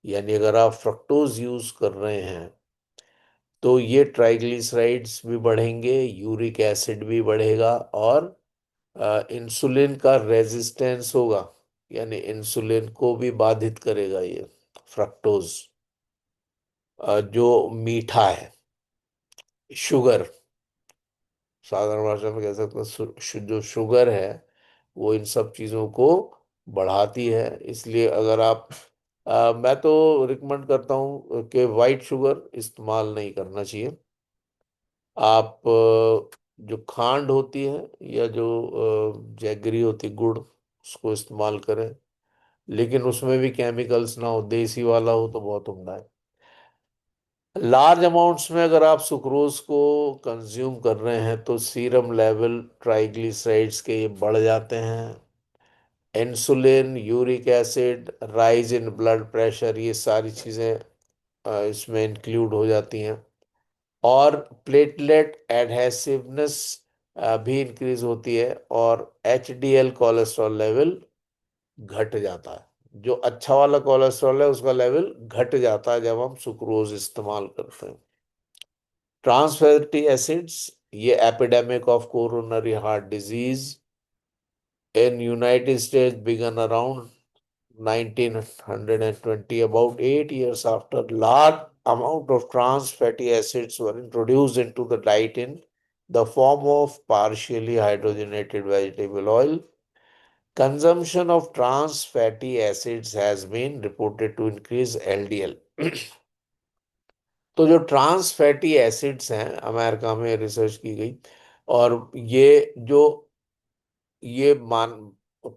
यानी अगर आप फ्रक्टोज यूज कर रहे हैं तो ये ट्राइग्लिसराइड्स भी बढ़ेंगे, यूरिक एसिड भी बढ़ेगा और इंसुलिन का रेजिस्टेंस होगा, यानी इंसुलिन को भी बाधित करेगा ये फ्रक्टोज, जो मीठा है, शुगर, साधारण भाषा में कह सकते हैं जो शुगर है वो इन सब चीज़ों को बढ़ाती है। इसलिए अगर आप मैं तो रिकमेंड करता हूँ कि वाइट शुगर इस्तेमाल नहीं करना चाहिए। आप जो खांड होती है या जो जैगरी होती, गुड़, उसको इस्तेमाल करें, लेकिन उसमें भी केमिकल्स ना हो, देसी वाला हो तो बहुत उम्दा है। लार्ज अमाउंट्स में अगर आप सुक्रोज को कंज्यूम कर रहे हैं तो सीरम लेवल ट्राइग्लिसराइड्स के ये बढ़ जाते हैं। Insulin, uric acid, rise in blood pressure, ये सारी चीज़ें इसमें इंक्लूड हो जाती हैं। और प्लेटलेट एडहेसिवनेस भी इंक्रीज होती है और एचडीएल कोलेस्ट्रॉल लेवल घट जाता है। जो अच्छा वाला कोलेस्ट्रॉल है उसका लेवल घट जाता है जब हम सुक्रोज इस्तेमाल करते हैं। ट्रांस फैटी एसिड्स, ये epidemic of coronary heart disease in United States began around 1920, about 8 years after large amount of trans fatty acids were introduced into the diet in the form of partially hydrogenated vegetable oil. Consumption of trans fatty acids has been reported to increase LDL. तो जो trans fatty acids हैं, America में research की गई और जो ये मान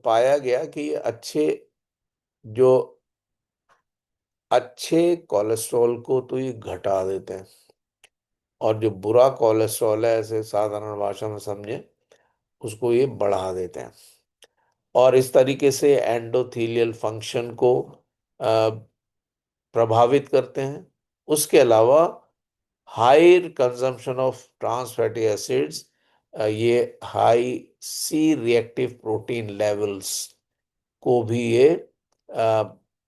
पाया गया कि ये जो अच्छे कोलेस्ट्रॉल को तो ये घटा देते हैं और जो बुरा कोलेस्ट्रॉल है, ऐसे साधारण भाषा में समझे, उसको ये बढ़ा देते हैं और इस तरीके से एंडोथेलियल फंक्शन को प्रभावित करते हैं। उसके अलावा high consumption of trans fatty acids, ये high C reactive protein levels को भी ये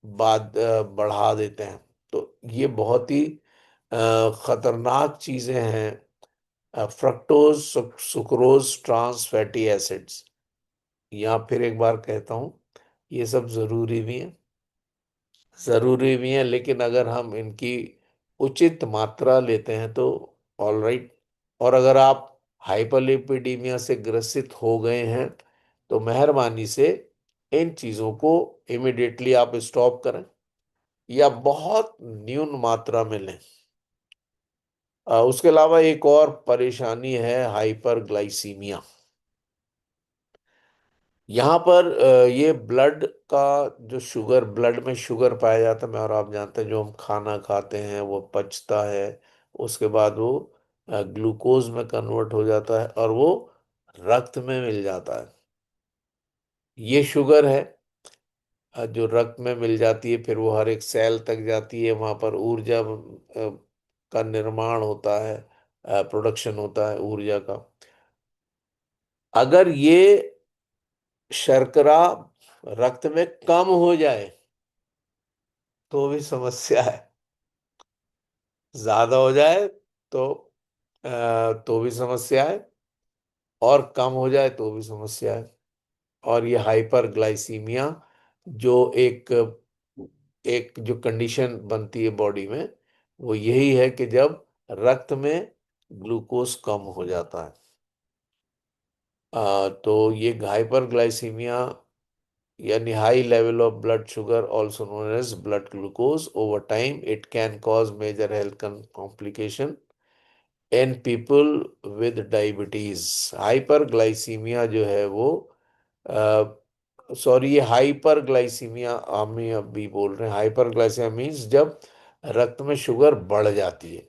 बढ़ा देते हैं। तो ये बहुत ही खतरनाक चीजें हैं fructose, sucrose, trans fatty acids. या फिर एक बार कहता हूँ, ये सब जरूरी भी है, लेकिन अगर हम इनकी उचित मात्रा लेते हैं तो ऑल राइट। और अगर आप हाइपरलिपिडीमिया से ग्रसित हो गए हैं तो मेहरबानी से इन चीजों को इमिडिएटली आप स्टॉप करें या बहुत न्यून मात्रा में लें। उसके अलावा एक और परेशानी है हाइपरग्लाइसीमिया। यहाँ पर ये ब्लड का जो शुगर, ब्लड में शुगर पाया जाता है, मैं और आप जानते हैं, जो हम खाना खाते हैं वो पचता है, उसके बाद वो ग्लूकोज में कन्वर्ट हो जाता है और वो रक्त में मिल जाता है। ये शुगर है जो रक्त में मिल जाती है, फिर वो हर एक सेल तक जाती है, वहां पर ऊर्जा का निर्माण होता है, प्रोडक्शन होता है ऊर्जा का। अगर ये शर्करा रक्त में कम हो जाए तो भी समस्या है, ज्यादा हो जाए तो तो भी समस्या है, और कम हो जाए तो भी समस्या है। और ये हाइपरग्लाइसीमिया जो एक एक जो कंडीशन बनती है बॉडी में, वो यही है कि जब रक्त में ग्लूकोज कम हो जाता है। तो ये हाइपरग्लाइसीमिया यानी high level of blood sugar, also known as blood glucose, over time it can cause major health complication in people with diabetes. Hyperglycaemia जो है वो, सॉरी, ये हाइपरग्लाइसीमिया हम ही अभी बोल रहे हैं। हाइपरग्लाइसीमिया मीन्स जब रक्त में शुगर बढ़ जाती है,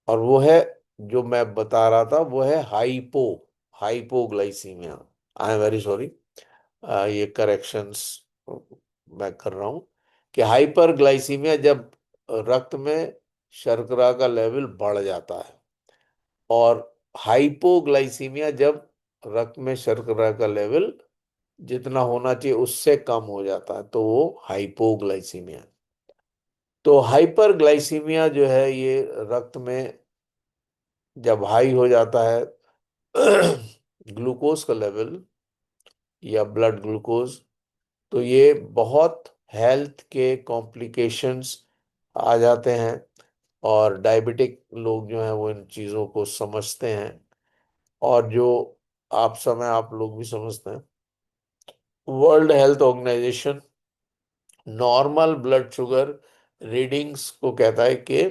और वो है, जो मैं बता रहा था वो है hypoglycaemia. I am very sorry, ये करेक्शंस मैं कर रहा हूँ कि हाइपरग्लाइसीमिया जब रक्त में शर्करा का लेवल बढ़ जाता है, और हाइपोग्लाइसीमिया जब रक्त में शर्करा का लेवल जितना होना चाहिए उससे कम हो जाता है, तो वो हाइपोग्लाइसीमिया। तो हाइपरग्लाइसीमिया जो है ये रक्त में जब हाई हो जाता है ग्लूकोज का लेवल या ब्लड ग्लूकोज, तो ये बहुत हेल्थ के कॉम्प्लिकेशंस आ जाते हैं। और डायबिटिक लोग जो हैं वो इन चीज़ों को समझते हैं, और जो आप लोग भी समझते हैं। World Health Organization normal blood sugar readings को कहता है कि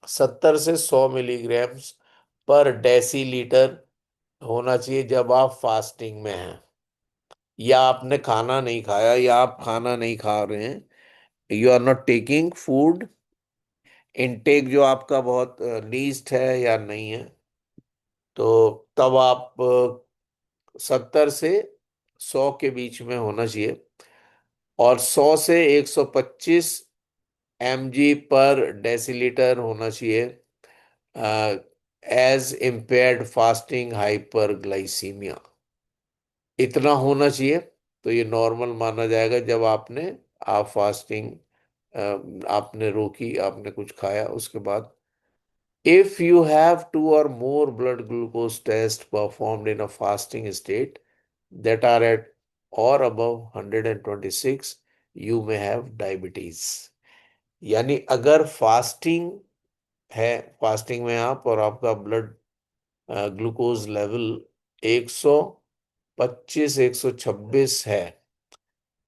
70 से 100 मिलीग्राम्स पर डेसीलीटर होना चाहिए जब आप फास्टिंग में हैं, या आपने खाना नहीं खाया, या आप खाना नहीं खा रहे हैं, you are not taking food intake जो आपका बहुत लीस्ट है या नहीं है, तो तब आप 70 से 100 के बीच में होना चाहिए। और 100 से 125 mg पर डेसीलीटर होना चाहिए एज इम्पेयर्ड फास्टिंग हाइपरग्लाइसीमिया। इतना होना चाहिए, तो ये नॉर्मल माना जाएगा जब आप फास्टिंग आपने रोकी, आपने कुछ खाया उसके बाद। If you have two or more blood glucose test performed in a fasting state that are at or above 126, you may have diabetes। यानी अगर फास्टिंग है, फास्टिंग में आप, और आपका ब्लड ग्लूकोज लेवल 125 126 है,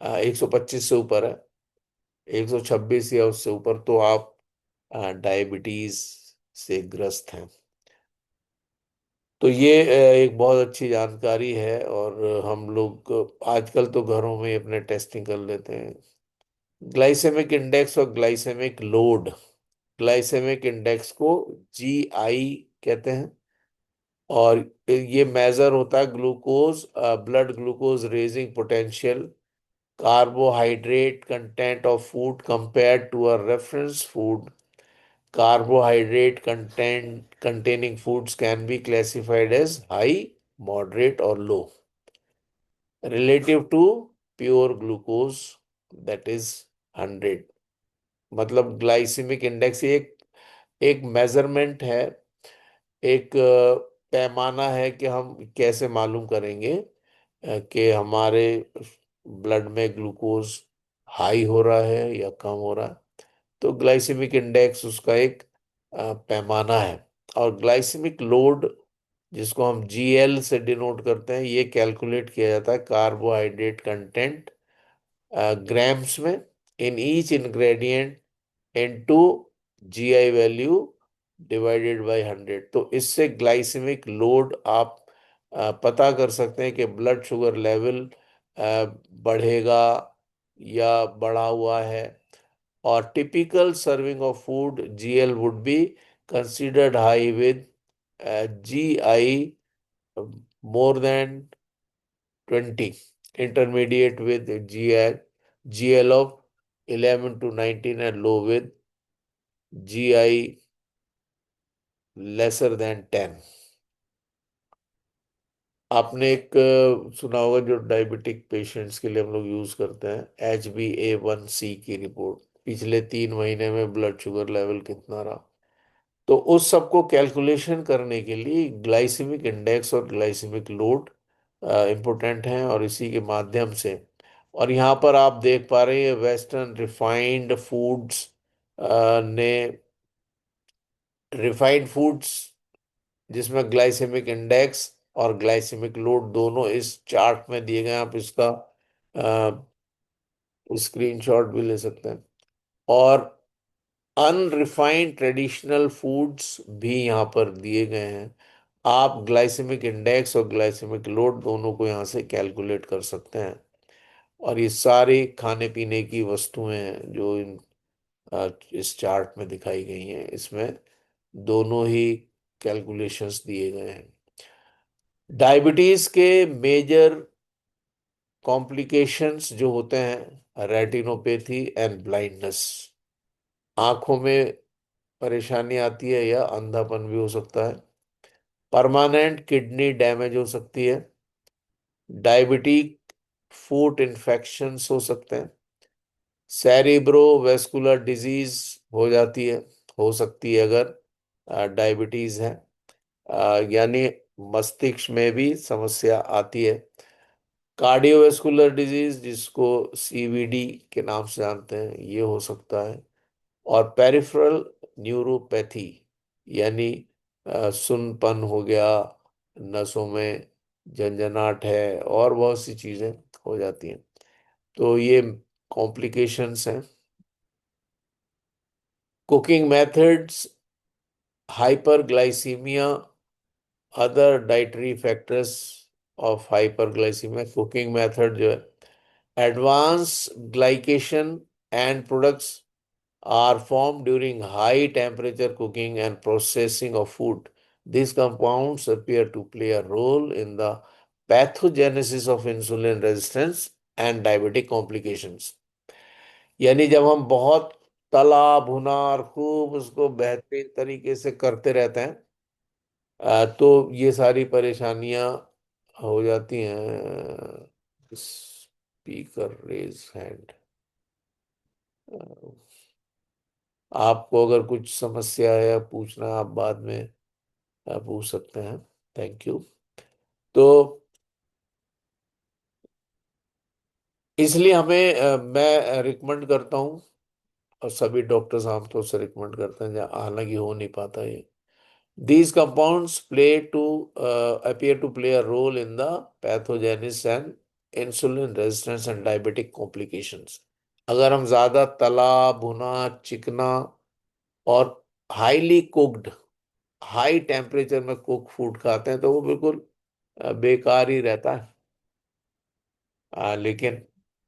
125 से ऊपर है, 126 या उससे ऊपर, तो आप डायबिटीज से ग्रस्त हैं। तो ये एक बहुत अच्छी जानकारी है, और हम लोग आजकल तो घरों में ही अपने टेस्टिंग कर लेते हैं। ग्लाइसेमिक इंडेक्स और ग्लाइसेमिक लोड, ग्लाइसेमिक इंडेक्स को GI कहते हैं, और ये मेजर होता है glucose, blood glucose raising potential, carbohydrate content of food compared to a reference food. Carbohydrate content containing foods can be classified as high, moderate or low relative to pure glucose, that is 100। मतलब glycaemic index एक एक measurement है, एक पैमाना है कि हम कैसे मालूम करेंगे कि हमारे ब्लड में ग्लूकोज हाई हो रहा है या कम हो रहा है। तो ग्लाइसेमिक इंडेक्स उसका एक पैमाना है। और ग्लाइसेमिक लोड, जिसको हम जीएल से डिनोट करते हैं, ये कैलकुलेट किया जाता है कार्बोहाइड्रेट कंटेंट ग्राम्स में in each ingredient into GI value divided by 100। तो इससे ग्लाइसेमिक लोड आप पता कर सकते हैं कि ब्लड शुगर लेवल बढ़ेगा या बढ़ा हुआ है। और typical serving of food GL would be considered high with GI more than 20, intermediate with GL of 11 to 19, and low with GI lesser than 10। आपने एक सुना होगा जो डायबिटिक पेशेंट्स के लिए हम लोग यूज करते हैं, HbA1c की रिपोर्ट, पिछले 3 महीने में ब्लड शुगर लेवल कितना रहा। तो उस सबको कैलकुलेशन करने के लिए ग्लाइसेमिक इंडेक्स और ग्लाइसेमिक लोड इम्पोर्टेंट हैं, और इसी के माध्यम से। और यहाँ पर आप देख पा रहे हैं वेस्टर्न रिफाइंड फूड्स ने, रिफाइंड फूड्स जिसमें ग्लाइसेमिक इंडेक्स और ग्लाइसेमिक लोड दोनों इस चार्ट में दिए गए हैं, आप इसका स्क्रीनशॉट भी ले सकते हैं। और अनरिफाइंड ट्रेडिशनल फूड्स भी यहाँ पर दिए गए हैं। आप ग्लाइसेमिक इंडेक्स और ग्लाइसेमिक लोड दोनों को यहाँ से कैलकुलेट कर सकते हैं। और ये सारी खाने पीने की वस्तुएं हैं जो इस चार्ट में दिखाई गई हैं, इसमें दोनों ही कैलकुलेशंस दिए गए हैं। डायबिटीज के मेजर कॉम्प्लिकेशंस जो होते हैं, रेटिनोपैथी एंड ब्लाइंडनेस, आंखों में परेशानी आती है या अंधापन भी हो सकता है। परमानेंट किडनी डैमेज हो सकती है। डायबिटिक फूट इन्फेक्शंस हो सकते हैं। सेरिब्रोवेस्कुलर डिजीज हो जाती है, हो सकती है अगर डायबिटीज है। यानी मस्तिष्क में भी समस्या आती है। कार्डियोवेस्कुलर डिजीज, जिसको सीवीडी के नाम से जानते हैं, ये हो सकता है। और पेरिफेरल न्यूरोपैथी, यानी सुन्नपन हो गया, नसों में झंझनाहट है, और बहुत सी चीजें हो जाती हैं। तो ये कॉम्प्लिकेशंस हैं। Cooking methods, hyperglycaemia, other dietary factors of hyperglycaemia. Cooking method जो है, advance glycation end products are formed during high temperature cooking and processing of food. These compounds appear to play a role in the pathogenesis of insulin resistance and diabetic complications। यानी जब हम बहुत तला भुना और खूब उसको बेहतरीन तरीके से करते रहते हैं, तो ये सारी परेशानियां हो जाती हैं। Speaker raise hand. आपको अगर कुछ समस्या है या पूछना, आप बाद में पूछ सकते हैं। Thank you. तो इसलिए हमें मैं रिकमेंड करता हूँ, और सभी डॉक्टर्स आमतौर से रिकमेंड करते हैं, हालांकि हो नहीं पाता ये। These compounds play to appear to play a role in the pathogenesis and insulin resistance and diabetic complications। अगर हम ज्यादा तला भुना चिकना और हाईली कुक्ड, हाई टेम्परेचर में कुक फूड खाते हैं, तो वो बिल्कुल बेकार ही रहता है। लेकिन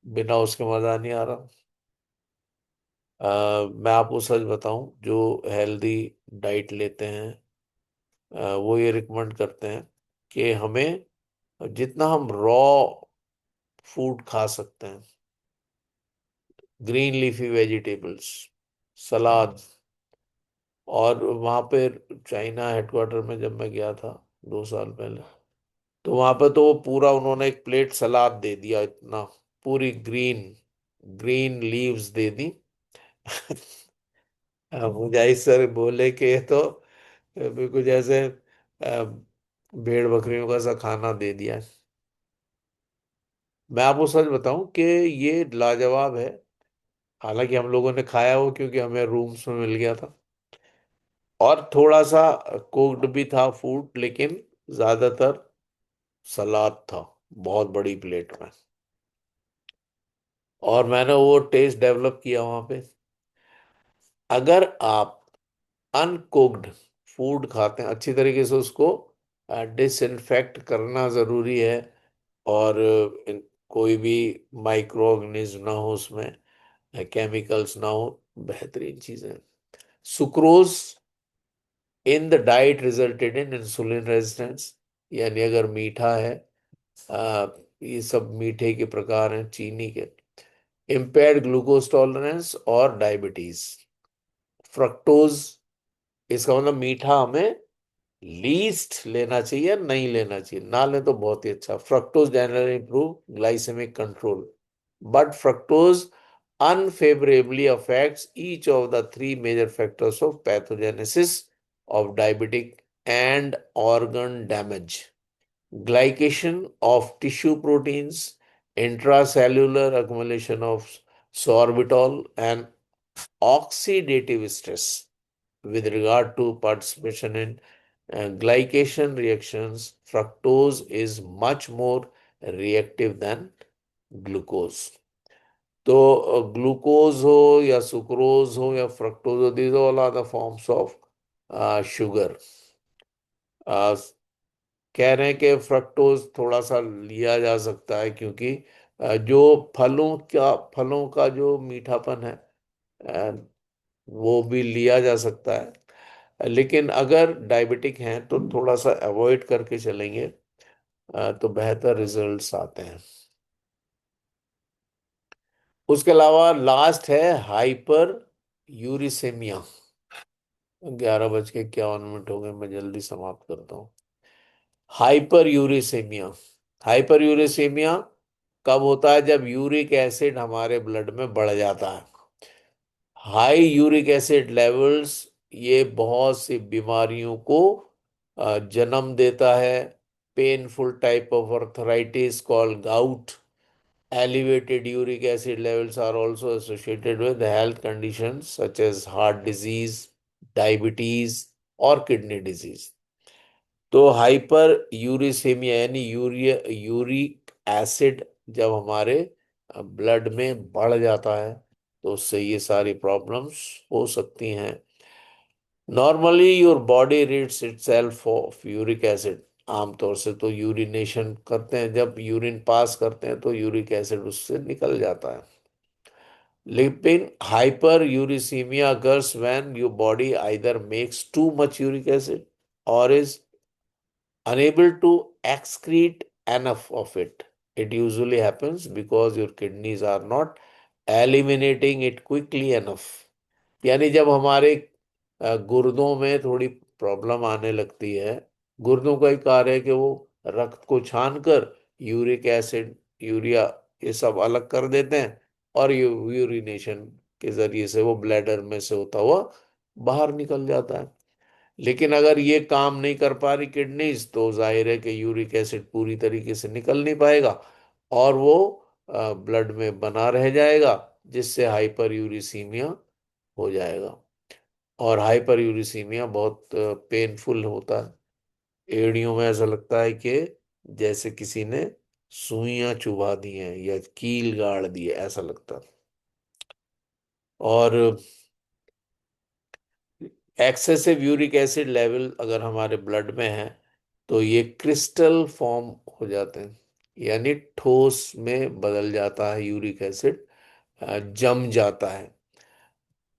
बिना उसके मजा नहीं आ रहा। मैं आपको सच बताऊं, जो हेल्दी डाइट लेते हैं वो ये रिकमेंड करते हैं कि हमें जितना हम रॉ फूड खा सकते हैं, ग्रीन लीफी वेजिटेबल्स, सलाद। और वहाँ पे चाइना हेडक्वार्टर में जब मैं गया था 2 साल पहले, तो वहां पर तो वो पूरा उन्होंने एक प्लेट सलाद दे दिया, इतना पूरी ग्रीन ग्रीन लीव्स दे दी। मुजाहिद सर बोले कि ये तो बिल्कुल जैसे भेड़ बकरियों का सा खाना दे दिया है। मैं आपको सच बताऊं कि ये लाजवाब है। हालांकि हम लोगों ने खाया वो, क्योंकि हमें रूम्स में मिल गया था। और थोड़ा सा कुक्ड भी था फूड, लेकिन ज्यादातर सलाद था, बहुत बड़ी प्लेट में। और मैंने वो टेस्ट डेवलप किया वहां पे। अगर आप अनकुक्ड फूड खाते हैं, अच्छी तरीके से उसको डिसइंफेक्ट करना जरूरी है, और कोई भी माइक्रो ऑर्गेनिज्म ना हो उसमें, केमिकल्स ना हो, बेहतरीन चीजें हैं। Sucrose in the diet resulted in insulin resistance, यानी अगर मीठा है, आ, ये सब मीठे के प्रकार हैं चीनी के। इम्पेयर्ड ग्लूकोज टॉलरेंस और डायबिटीज। फ्रक्टोज, इसका मतलब मीठा हमें लीस्ट लेना चाहिए या नहीं लेना चाहिए। ना लें तो बहुत ही अच्छा। Fructose generally improve glycaemic control, but fructose unfavorably affects each of the three major factors of pathogenesis of diabetic and organ damage: glycation of tissue proteins, intracellular accumulation of sorbitol, and oxidative stress. With regard to participation in glycation reactions, fructose is much more reactive than glucose. तो glucose हो या sucrose हो या fructose हो, these all are the forms of sugar. कह रहे हैं कि फ्रक्टोज थोड़ा सा लिया जा सकता है, क्योंकि जो फलों का जो मीठापन है, अ, वो भी लिया जा सकता है। लेकिन अगर डायबिटिक हैं तो थोड़ा सा अवॉइड करके चलेंगे, तो बेहतर रिजल्ट्स आते हैं। उसके अलावा लास्ट है हाइपर यूरिसेमिया। 11:51 हो गए, मैं जल्दी समाप्त करता हूँ। हाइपर यूरिसेमिया। हाइपर यूरिसेमिया कब होता है? जब यूरिक एसिड हमारे ब्लड में बढ़ जाता है। हाई यूरिक एसिड लेवल्स ये बहुत सी बीमारियों को जन्म देता है। Painful type of arthritis called gout. Elevated uric acid levels are also associated with health conditions such as heart disease, diabetes और kidney disease। तो हाइपर यूरिसेमिया यानी यूरिक एसिड जब हमारे ब्लड में बढ़ जाता है, तो उससे ये सारी प्रॉब्लम्स हो सकती हैं। Normally your body reads itself of uric acid. आमतौर से तो यूरिनेशन करते हैं, जब यूरिन पास करते हैं तो यूरिक एसिड उससे निकल जाता है। लेकिन hyper uricaemia occurs when your body either makes too much uric acid or is unable to excrete enough of it. It usually happens because your kidneys are not eliminating it quickly enough। यानी जब हमारे गुर्दों में थोड़ी problem आने लगती है, गुर्दों का ही कार्य है कि वो रक्त को छान कर यूरिक एसिड, यूरिया, ये सब अलग कर देते हैं, और यूरिनेशन के जरिए से वो ब्लैडर में से होता हुआ बाहर निकल जाता है। लेकिन अगर ये काम नहीं कर पा रही किडनीज, तो जाहिर है कि यूरिक एसिड पूरी तरीके से निकल नहीं पाएगा, और वो ब्लड में बना रह जाएगा, जिससे हाइपर यूरिसीमिया हो जाएगा। और हाइपर यूरिसीमिया बहुत पेनफुल होता है। एड़ियों में ऐसा लगता है कि जैसे किसी ने सुइयां चुभा दी हैं या कील गाड़ दी है, ऐसा लगता है। और एक्सेसिव यूरिक एसिड लेवल अगर हमारे ब्लड में है, तो ये क्रिस्टल फॉर्म हो जाते हैं, यानी ठोस में बदल जाता है यूरिक एसिड, जम जाता है।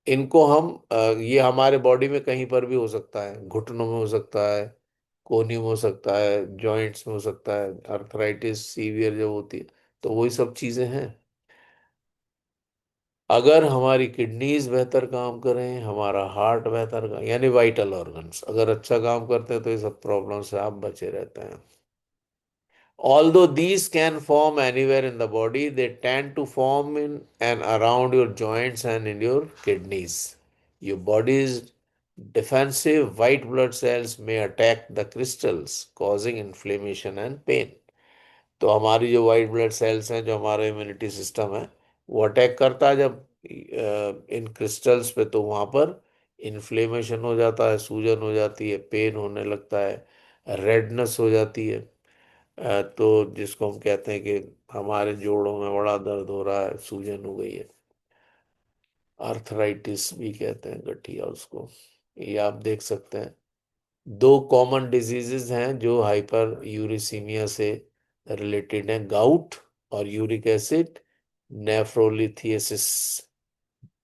इनको हम ये हमारे बॉडी में कहीं पर भी हो सकता है, घुटनों में हो सकता है, कोहनी में हो सकता है, जॉइंट्स में हो सकता है, अर्थराइटिस सीवियर जब होती है, तो वही सब चीजें हैं। अगर हमारी किडनीज बेहतर काम करें, हमारा हार्ट बेहतर काम, यानी वाइटल ऑर्गन्स अगर अच्छा काम करते हैं, तो ये सब प्रॉब्लम से आप बचे रहते हैं। Although these can form anywhere in the body, they tend to form in and around your joints and in your kidneys. Your body's defensive white blood cells may attack the crystals, causing inflammation and pain. तो हमारी जो white blood cells हैं, जो हमारा immunity system है, वो attack करता है जब इन क्रिस्टल्स पे, तो वहां पर इन्फ्लेमेशन हो जाता है, सूजन हो जाती है, पेन होने लगता है, रेडनेस हो जाती है। तो जिसको हम कहते हैं कि हमारे जोड़ों में बड़ा दर्द हो रहा है, सूजन हो गई है। आर्थराइटिस भी कहते हैं, गठिया उसको। ये आप देख सकते हैं। दो कॉमन डिजीजेस हैं जो हाइपर यूरिसीमिया से रिलेटेड हैं, गाउट और यूरिक एसिड नेफ्रोलिथियसिस,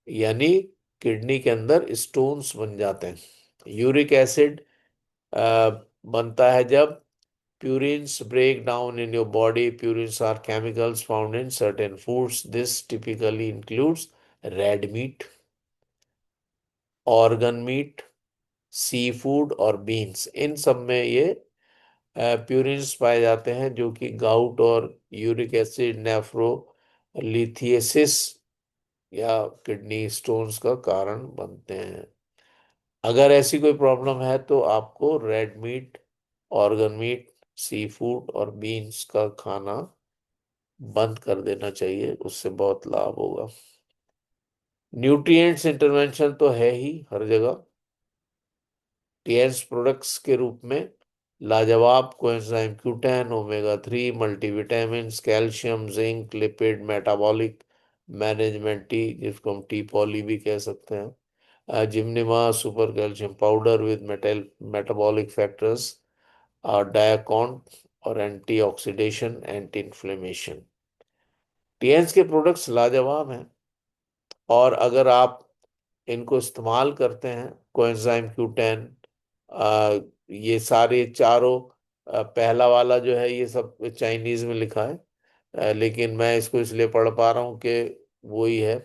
यानी किडनी के अंदर स्टोन्स बन जाते हैं। यूरिक एसिड बनता है जब purines break down in your body. Purines are chemicals found in certain foods. This typically includes red meat, organ meat, sea food और बीन्स। इन सब में ये प्यूरिन्स पाए जाते हैं जो कि गाउट और यूरिक एसिड नेफ्रोलिथियसिस या किडनी स्टोन्स का कारण बनते हैं। अगर ऐसी कोई प्रॉब्लम है तो आपको red meat, organ meet, sea food और बीन्स का खाना बंद कर देना चाहिए, उससे बहुत लाभ होगा। न्यूट्रिएंट्स इंटरवेंशन तो है ही हर जगह। टीएस प्रोडक्ट्स के रूप में लाजवाब coenzyme Q10, omega 3, multivitamins, calcium, zinc, lipid, metabolic management tea, जिसको हम टी पॉली भी कह सकते हैं, gymnema super calcium powder with metabolic factors और डायाकॉन और anti oxidation, anti inflammation. TS के प्रोडक्ट्स लाजवाब हैं, और अगर आप इनको इस्तेमाल करते हैं, कोएंजाइम Q10, ये सारे चारों, पहला वाला जो है ये सब चाइनीज में लिखा है, लेकिन मैं इसको इसलिए पढ़ पा रहा हूँ कि वो ही है।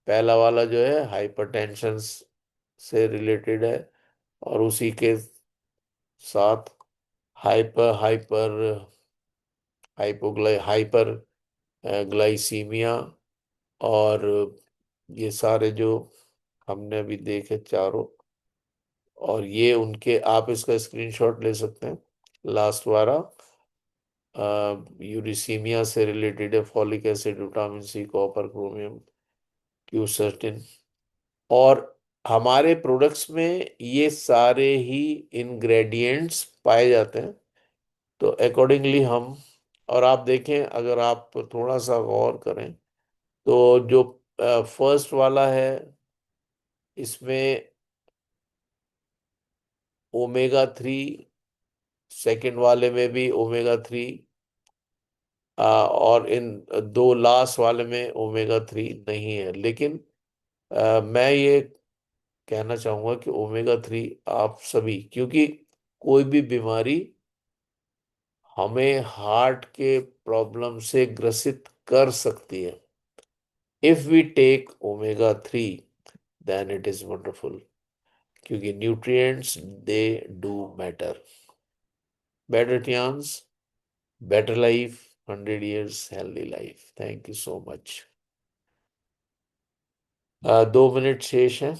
पहला वाला जो है हाइपरटेंशन से रिलेटेड है, और उसी के साथ हाइपर हाइपर हाइपर ग्लाइसीमिया, और ये सारे जो हमने अभी देखे चारों, और ये उनके, आप इसका स्क्रीनशॉट ले सकते हैं। लास्ट वाला यूरिसीमिया से रिलेटेड है, folic acid, vitamin C, copper, chromium, quercetin. और हमारे प्रोडक्ट्स में ये सारे ही इंग्रेडिएंट्स पाए जाते हैं। तो अकॉर्डिंगली हम, और आप देखें, अगर आप थोड़ा सा गौर करें तो जो फर्स्ट वाला है, इसमें ओमेगा 3, सेकंड वाले में भी ओमेगा 3, और इन दो लास्ट वाले में ओमेगा 3 नहीं है। लेकिन मैं ये कहना चाहूंगा कि ओमेगा 3 आप सभी, क्योंकि कोई भी बीमारी हमें हार्ट के प्रॉब्लम से ग्रसित कर सकती है। If we take omega 3 then it is wonderful, क्योंकि nutrients they do matter. Better chance, better life, 100 years healthy life. Thank you so much. 2 minute शेष है,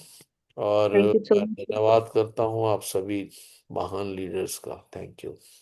और थैंक यू सो मैं मच। धन्यवाद करता हूँ आप सभी महान लीडर्स का। Thank you.